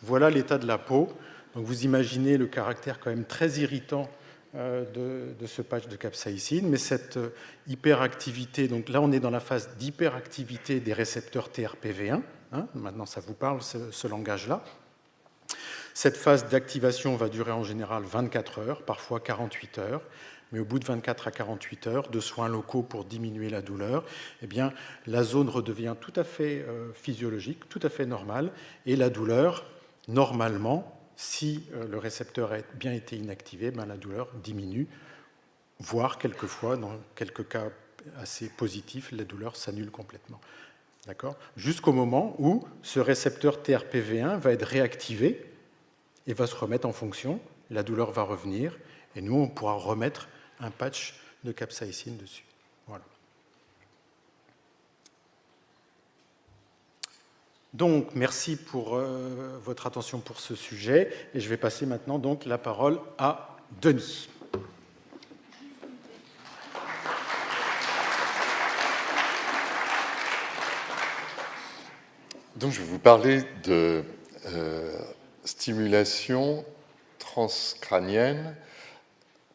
voilà l'état de la peau. Donc vous imaginez le caractère quand même très irritant de ce patch de capsaïcine, mais cette hyperactivité, donc là on est dans la phase d'hyperactivité des récepteurs TRPV1, maintenant ça vous parle ce langage-là. Cette phase d'activation va durer en général 24 heures, parfois 48 heures, mais au bout de 24 à 48 heures de soins locaux pour diminuer la douleur, eh bien, la zone redevient tout à fait physiologique, tout à fait normale, et la douleur, normalement, si le récepteur a bien été inactivé, la douleur diminue, voire quelquefois, dans quelques cas assez positifs, la douleur s'annule complètement. D'accord ? Jusqu'au moment où ce récepteur TRPV1 va être réactivé et va se remettre en fonction, la douleur va revenir, et nous, on pourra remettre un patch de capsaïcine dessus. Voilà. Donc, merci pour votre attention pour ce sujet, et je vais passer maintenant donc la parole à Denis. Donc, je vais vous parler de stimulation transcrânienne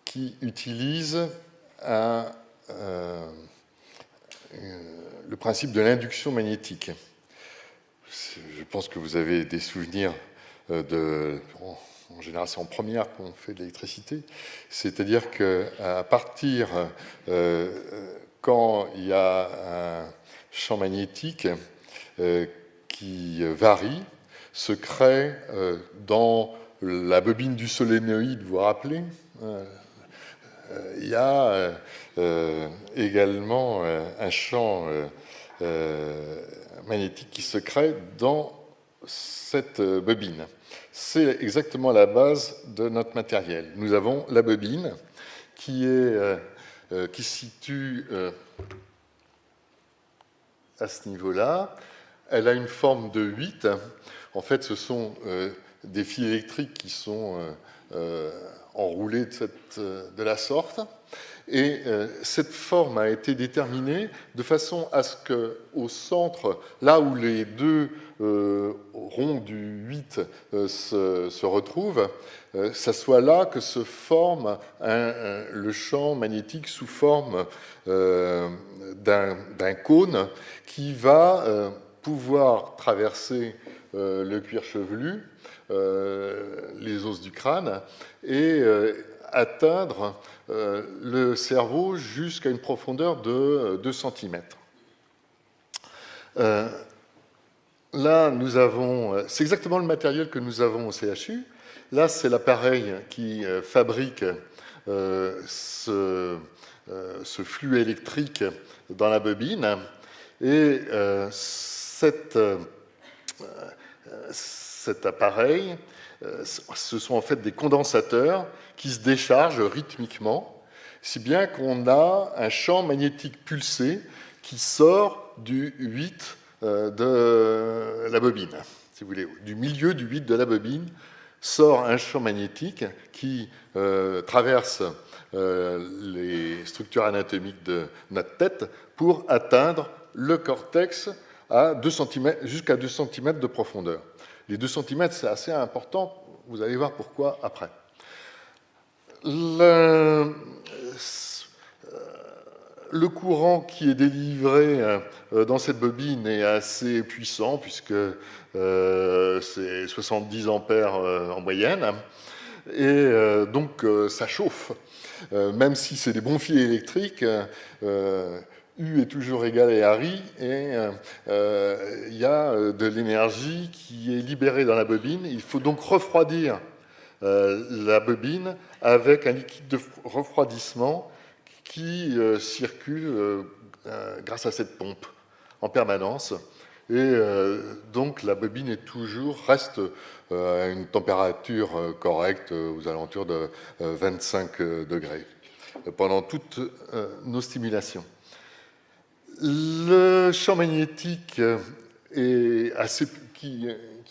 qui utilise le principe de l'induction magnétique. Je pense que vous avez des souvenirs en général, c'est en première qu'on fait de l'électricité. C'est-à-dire qu'à partir, quand il y a un champ magnétique qui varie, se crée dans la bobine du solénoïde, vous vous rappelez, il y a également un champ magnétique qui se crée dans cette bobine. C'est exactement la base de notre matériel. Nous avons la bobine qui se situe à ce niveau-là. Elle a une forme de 8. En fait, ce sont des fils électriques qui sont enroulés de la sorte. Et cette forme a été déterminée de façon à ce qu'au centre, là où les deux ronds du 8 se retrouvent, ça soit là que se forme le champ magnétique sous forme d'un cône qui va pouvoir traverser le cuir chevelu, les os du crâne, et atteindre le cerveau jusqu'à une profondeur de 2 cm. Là, nous avons... C'est exactement le matériel que nous avons au CHU. Là, c'est l'appareil qui fabrique ce flux électrique dans la bobine. Et cet appareil, ce sont en fait des condensateurs qui se déchargent rythmiquement, si bien qu'on a un champ magnétique pulsé qui sort du 8 de la bobine, si vous voulez. Du milieu du 8 de la bobine sort un champ magnétique qui traverse les structures anatomiques de notre tête pour atteindre le cortex à 2 cm, jusqu'à 2 cm de profondeur. Les 2 cm, c'est assez important, vous allez voir pourquoi après. Le courant qui est délivré dans cette bobine est assez puissant, puisque c'est 70 ampères en moyenne, et donc ça chauffe. Même si c'est des bons fils électriques, U est toujours égal à RI, et il y a de l'énergie qui est libérée dans la bobine. Il faut donc refroidir la bobine avec un liquide de refroidissement qui circule grâce à cette pompe en permanence. Et donc la bobine reste à une température correcte, aux alentours de 25 degrés, pendant toutes nos stimulations. Le champ magnétique qui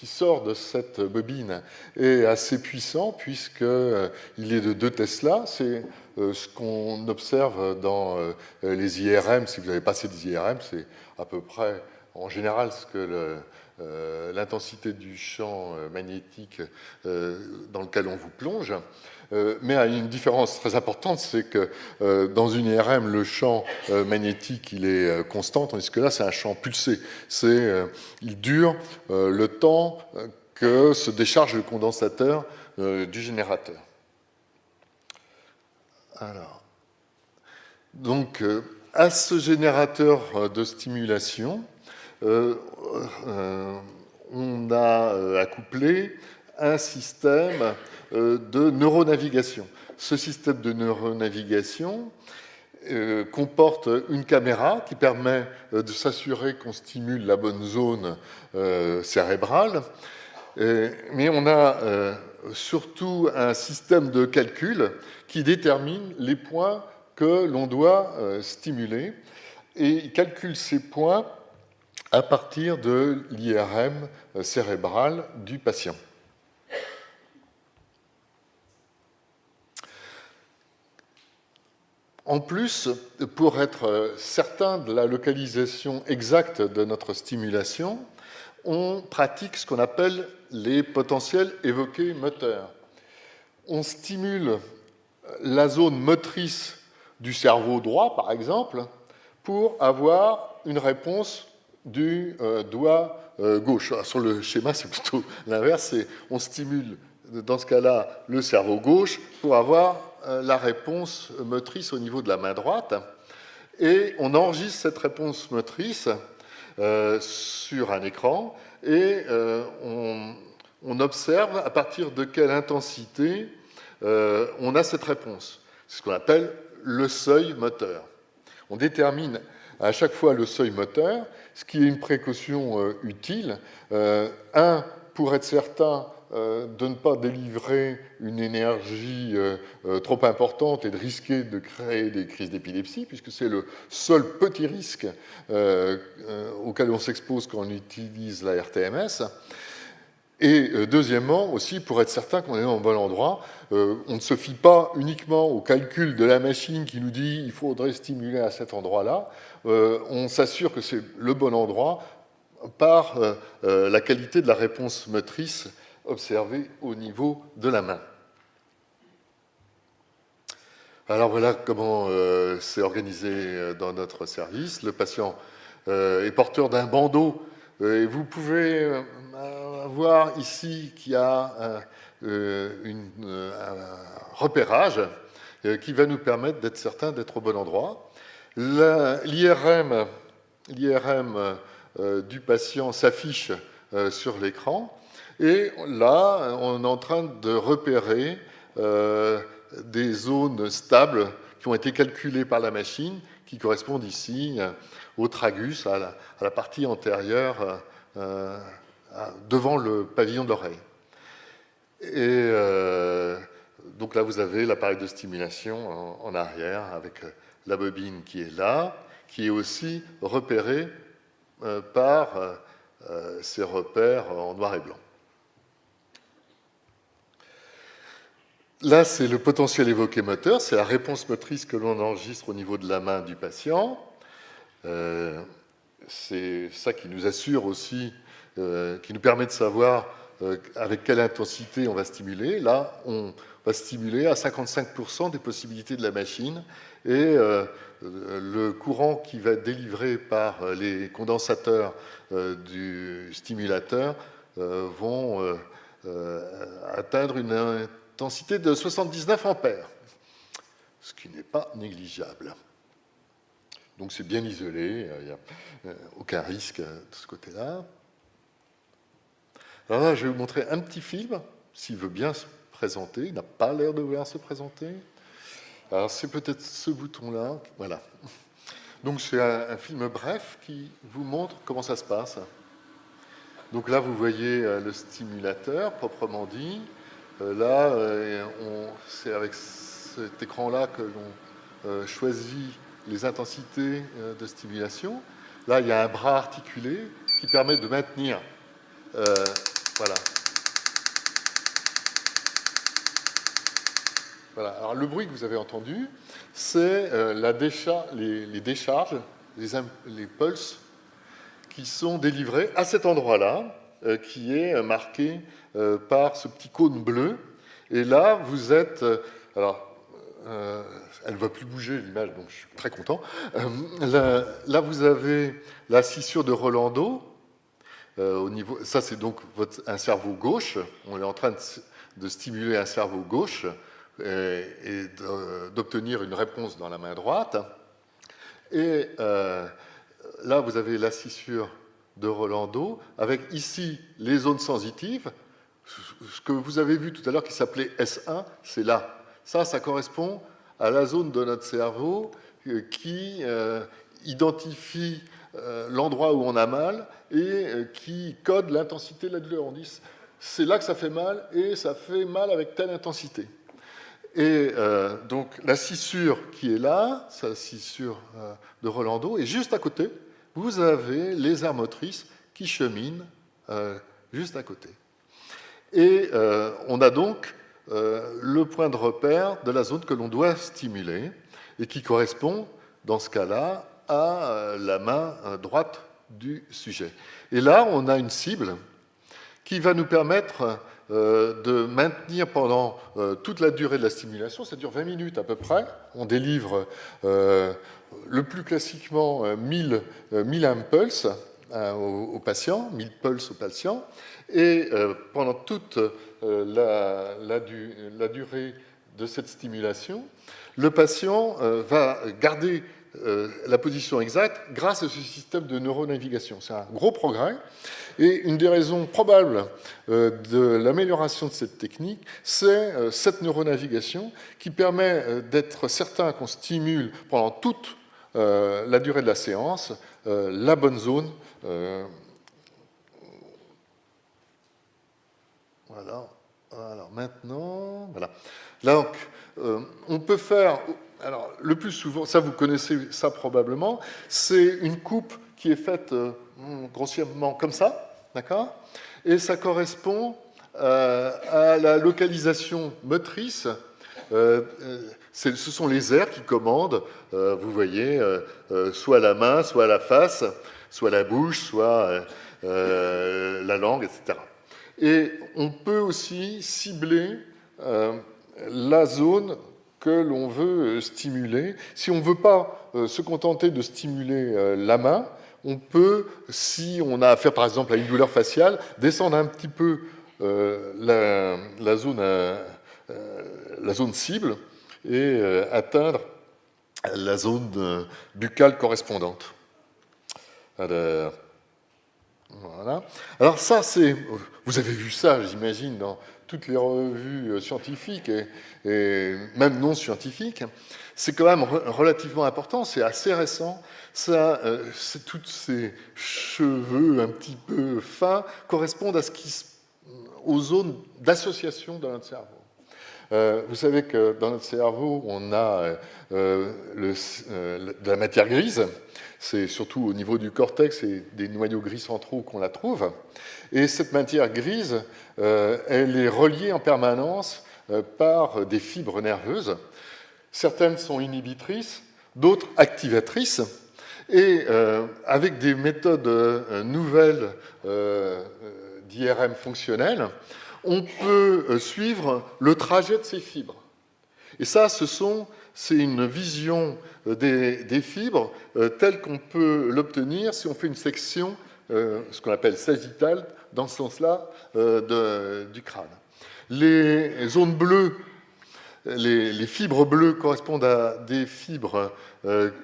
sort de cette bobine est assez puissant, puisqu'il est de 2 Tesla. C'est ce qu'on observe dans les IRM. Si vous avez passé des IRM, c'est à peu près, en général, ce que l'intensité du champ magnétique dans lequel on vous plonge. Mais il y a une différence très importante, c'est que dans une IRM, le champ magnétique il est constant, tandis que là, c'est un champ pulsé. Il dure le temps que se décharge le condensateur du générateur. Alors, donc, à ce générateur de stimulation, on a accouplé un système de neuronavigation. Ce système de neuronavigation comporte une caméra qui permet de s'assurer qu'on stimule la bonne zone cérébrale, mais on a surtout un système de calcul qui détermine les points que l'on doit stimuler, et il calcule ces points à partir de l'IRM cérébral du patient. En plus, pour être certain de la localisation exacte de notre stimulation, on pratique ce qu'on appelle les potentiels évoqués moteurs. On stimule la zone motrice du cerveau droit, par exemple, pour avoir une réponse du doigt gauche. Alors, sur le schéma, c'est plutôt l'inverse. On stimule, dans ce cas-là, le cerveau gauche pour avoir la réponse motrice au niveau de la main droite, et on enregistre cette réponse motrice sur un écran, et on observe à partir de quelle intensité on a cette réponse. C'est ce qu'on appelle le seuil moteur. On détermine à chaque fois le seuil moteur, ce qui est une précaution utile. Pour être certain de ne pas délivrer une énergie trop importante et de risquer de créer des crises d'épilepsie, puisque c'est le seul petit risque auquel on s'expose quand on utilise la RTMS. Et deuxièmement, aussi, pour être certain qu'on est dans le bon endroit, on ne se fie pas uniquement au calcul de la machine qui nous dit qu'il faudrait stimuler à cet endroit-là. On s'assure que c'est le bon endroit par la qualité de la réponse motrice observée au niveau de la main. Alors voilà comment c'est organisé dans notre service. Le patient est porteur d'un bandeau, et vous pouvez voir ici qu'il y a un repérage qui va nous permettre d'être certain d'être au bon endroit. L'IRM du patient s'affiche sur l'écran, et là, on est en train de repérer des zones stables qui ont été calculées par la machine, qui correspondent ici au tragus, à la partie antérieure devant le pavillon de l'oreille. Et donc là, vous avez l'appareil de stimulation en arrière avec la bobine qui est là, qui est aussi repérée par ces repères en noir et blanc. Là, c'est le potentiel évoqué moteur, c'est la réponse motrice que l'on enregistre au niveau de la main du patient. C'est ça qui nous assure aussi, qui nous permet de savoir avec quelle intensité on va stimuler. Là, on va stimuler à 55% des possibilités de la machine et le courant qui va être délivré par les condensateurs du stimulateur vont atteindre une intensité de 79 ampères, ce qui n'est pas négligeable. Donc c'est bien isolé, il n'y a aucun risque de ce côté-là. Alors là, je vais vous montrer un petit film, s'il veut bien se présenter. Il n'a pas l'air de vouloir se présenter. Alors c'est peut-être ce bouton-là. Voilà. Donc c'est un film bref qui vous montre comment ça se passe. Donc là, vous voyez le stimulateur, proprement dit. Là, c'est avec cet écran-là que l'on choisit les intensités de stimulation. Là, il y a un bras articulé qui permet de maintenir. Voilà. Voilà. Alors, le bruit que vous avez entendu, c'est les décharges, les pulses qui sont délivrés à cet endroit-là, qui est marqué par ce petit cône bleu. Et là, vous êtes... elle ne va plus bouger, l'image, donc je suis très content. Là, vous avez la scissure de Rolando. Ça, c'est donc un cerveau gauche. On est en train de stimuler un cerveau gauche et d'obtenir une réponse dans la main droite. Et là, vous avez la scissure de Rolando, avec ici les zones sensitives. Ce que vous avez vu tout à l'heure qui s'appelait S1, c'est là. Ça correspond à la zone de notre cerveau qui identifie l'endroit où on a mal et qui code l'intensité de la douleur. On dit c'est là que ça fait mal et ça fait mal avec telle intensité. Et donc la scissure qui est là, c'est la scissure de Rolando, et juste à côté, vous avez les aires motrices qui cheminent juste à côté. Et on a donc le point de repère de la zone que l'on doit stimuler et qui correspond, dans ce cas-là, à la main droite du sujet. Et là, on a une cible qui va nous permettre de maintenir pendant toute la durée de la stimulation, ça dure 20 minutes à peu près, on délivre le plus classiquement 1000 impulses au patient, 1000 pulses au patient, et pendant toute la durée de cette stimulation, le patient va garder la position exacte grâce à ce système de neuronavigation. C'est un gros progrès. Et une des raisons probables de l'amélioration de cette technique, c'est cette neuronavigation qui permet d'être certain qu'on stimule pendant toute la durée de la séance la bonne zone. Voilà. Alors maintenant, voilà. Donc, on peut faire... Alors, le plus souvent, ça vous connaissez ça probablement, c'est une coupe qui est faite grossièrement comme ça, d'accord? Et ça correspond à la localisation motrice. Ce sont les aires qui commandent, vous voyez, soit la main, soit la face, soit la bouche, soit la langue, etc. Et on peut aussi cibler la zone que l'on veut stimuler. Si on ne veut pas se contenter de stimuler la main, on peut, si on a affaire par exemple à une douleur faciale, descendre un petit peu la zone cible et atteindre la zone buccale correspondante. Alors, voilà. Alors ça, c'est... Vous avez vu ça, j'imagine, dans toutes les revues scientifiques et même non scientifiques. c'est quand même relativement important, c'est assez récent. C'est tous ces cheveux un petit peu fins correspondent aux zones d'association dans notre cerveau. Vous savez que dans notre cerveau, on a de la matière grise. C'est surtout au niveau du cortex et des noyaux gris centraux qu'on la trouve. Et cette matière grise, elle est reliée en permanence par des fibres nerveuses. Certaines sont inhibitrices, d'autres activatrices. Et avec des méthodes nouvelles d'IRM fonctionnelles, on peut suivre le trajet de ces fibres. Et ça, c'est une vision des fibres telle qu'on peut l'obtenir si on fait une section, ce qu'on appelle sagittale, dans ce sens-là, du crâne. Les zones bleues, les fibres bleues correspondent à des fibres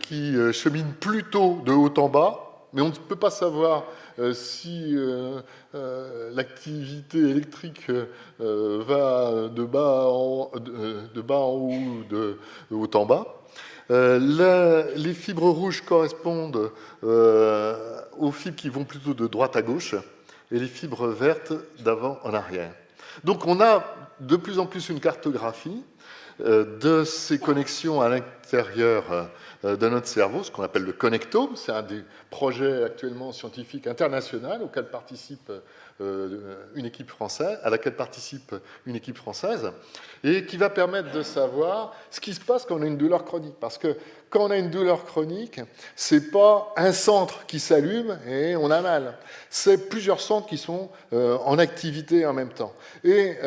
qui cheminent plutôt de haut en bas, mais on ne peut pas savoir si l'activité électrique va de bas en haut ou de haut en bas. Les fibres rouges correspondent aux fibres qui vont plutôt de droite à gauche et les fibres vertes d'avant en arrière. Donc on a de plus en plus une cartographie de ces connexions à l'intérieur de notre cerveau, ce qu'on appelle le connectome. C'est un des projets actuellement scientifiques internationaux auquel participe une équipe française, à laquelle participe une équipe française, et qui va permettre de savoir ce qui se passe quand on a une douleur chronique. Parce que quand on a une douleur chronique, c'est pas un centre qui s'allume et on a mal. C'est plusieurs centres qui sont en activité en même temps. Et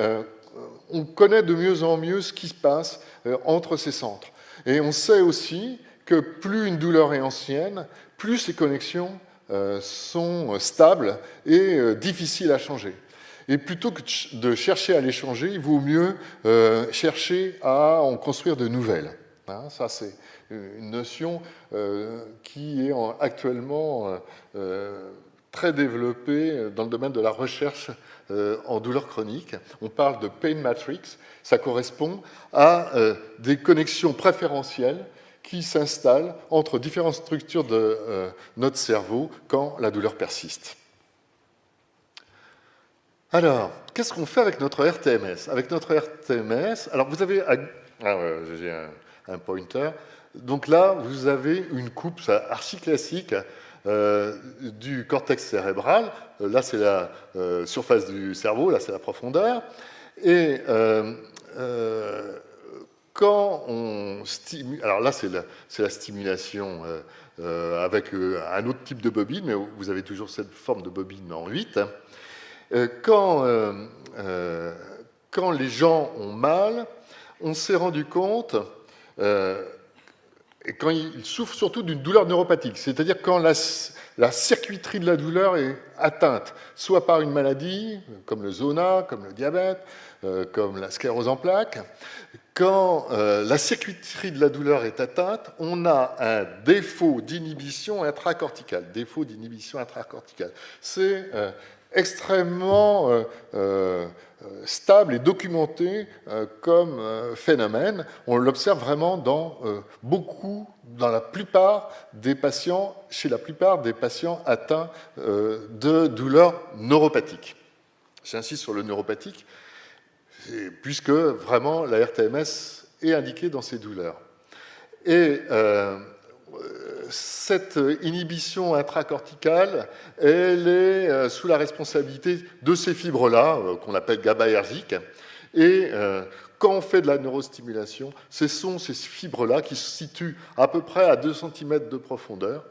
on connaît de mieux en mieux ce qui se passe entre ces centres. Et on sait aussi que plus une douleur est ancienne, plus ces connexions sont stables et difficiles à changer. Et plutôt que de chercher à les changer, il vaut mieux chercher à en construire de nouvelles. Hein, ça, c'est une notion qui est actuellement très développée dans le domaine de la recherche en douleur chronique. On parle de pain matrix. Ça correspond à des connexions préférentielles qui s'installent entre différentes structures de notre cerveau quand la douleur persiste. Alors, qu'est-ce qu'on fait avec notre RTMS? Avec notre RTMS, alors vous avez... j'ai un pointer. Donc là, vous avez une coupe archi-classique du cortex cérébral. Là, c'est la surface du cerveau, là, c'est la profondeur. Et quand on stimule... Alors là, c'est la stimulation avec un autre type de bobine, mais vous avez toujours cette forme de bobine en 8. Quand les gens ont mal, on s'est rendu compte, et quand ils souffrent surtout d'une douleur neuropathique, c'est-à-dire quand la circuiterie de la douleur est atteinte, soit par une maladie, comme le zona, comme le diabète, comme la sclérose en plaques, quand la circuiterie de la douleur est atteinte, on a un défaut d'inhibition intracorticale. Défaut d'inhibition intracorticale. C'est extrêmement stable et documenté comme phénomène. On l'observe vraiment dans la plupart des patients, chez la plupart des patients atteints de douleurs neuropathiques. J'insiste sur le neuropathique, puisque vraiment la RTMS est indiquée dans ces douleurs. Et cette inhibition intracorticale, elle est sous la responsabilité de ces fibres-là, qu'on appelle GABAergiques. Et quand on fait de la neurostimulation, ce sont ces fibres-là qui se situent à peu près à 2 cm de profondeur,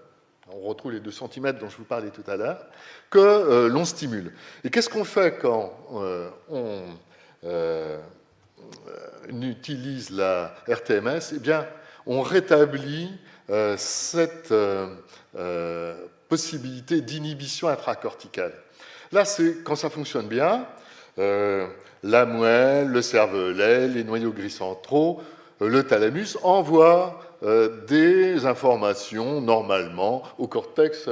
on retrouve les 2 cm dont je vous parlais tout à l'heure, que l'on stimule. Et qu'est-ce qu'on fait quand on utilise la RTMS? Eh bien, on rétablit cette possibilité d'inhibition intracorticale. Là, c'est quand ça fonctionne bien, la moelle, le cervelet, les noyaux gris centraux, le thalamus envoient des informations normalement au cortex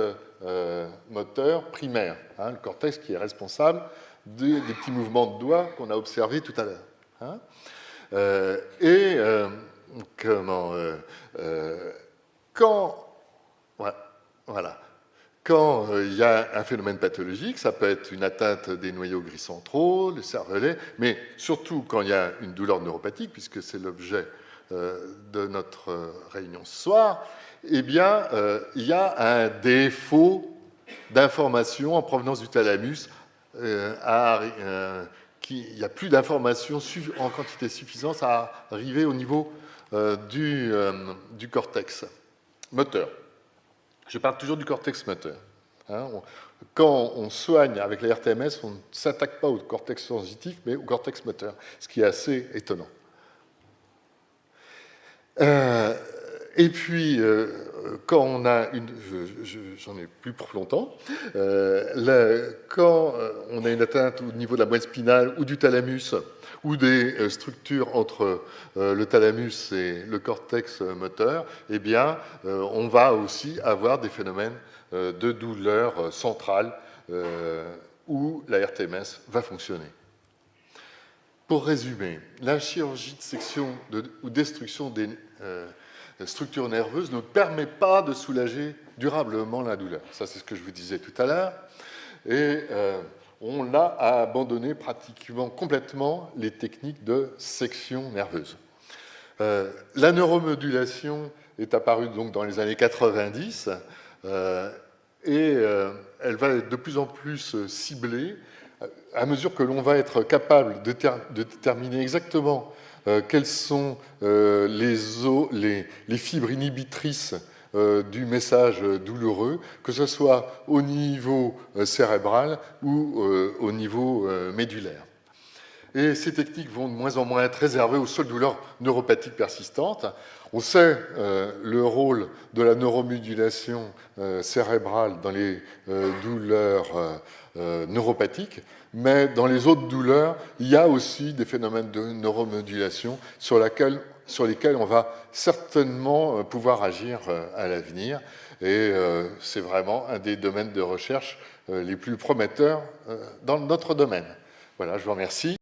moteur primaire, hein, le cortex qui est responsable des petits mouvements de doigts qu'on a observés tout à l'heure. Hein. Quand il y a un phénomène pathologique, ça peut être une atteinte des noyaux gris centraux, le cervelet, mais surtout quand il y a une douleur neuropathique, puisque c'est l'objet de notre réunion ce soir, eh bien, il y a un défaut d'information en provenance du thalamus. Il n'y a plus d'informations en quantité suffisante à arriver au niveau du cortex moteur. Je parle toujours du cortex moteur. Quand on soigne avec la RTMS, on ne s'attaque pas au cortex sensitif, mais au cortex moteur, ce qui est assez étonnant. Et puis, quand on a j'en ai plus pour longtemps, quand on a une atteinte au niveau de la moelle spinale ou du thalamus, ou des structures entre le thalamus et le cortex moteur, eh bien, on va aussi avoir des phénomènes de douleur centrale où la RTMS va fonctionner. Pour résumer, la chirurgie de section ou destruction des structures nerveuses ne permet pas de soulager durablement la douleur. Ça, c'est ce que je vous disais tout à l'heure. Et on l'a abandonné pratiquement complètement les techniques de section nerveuse. La neuromodulation est apparue donc dans les années 90 et elle va être de plus en plus ciblée à mesure que l'on va être capable de déterminer exactement quelles sont les fibres inhibitrices du message douloureux, que ce soit au niveau cérébral ou au niveau médulaire. Et ces techniques vont de moins en moins être réservées aux seules douleurs neuropathiques persistantes. On sait le rôle de la neuromodulation cérébrale dans les douleurs neuropathiques, mais dans les autres douleurs, il y a aussi des phénomènes de neuromodulation sur lesquels on va certainement pouvoir agir à l'avenir. Et c'est vraiment un des domaines de recherche les plus prometteurs dans notre domaine. Voilà, je vous remercie.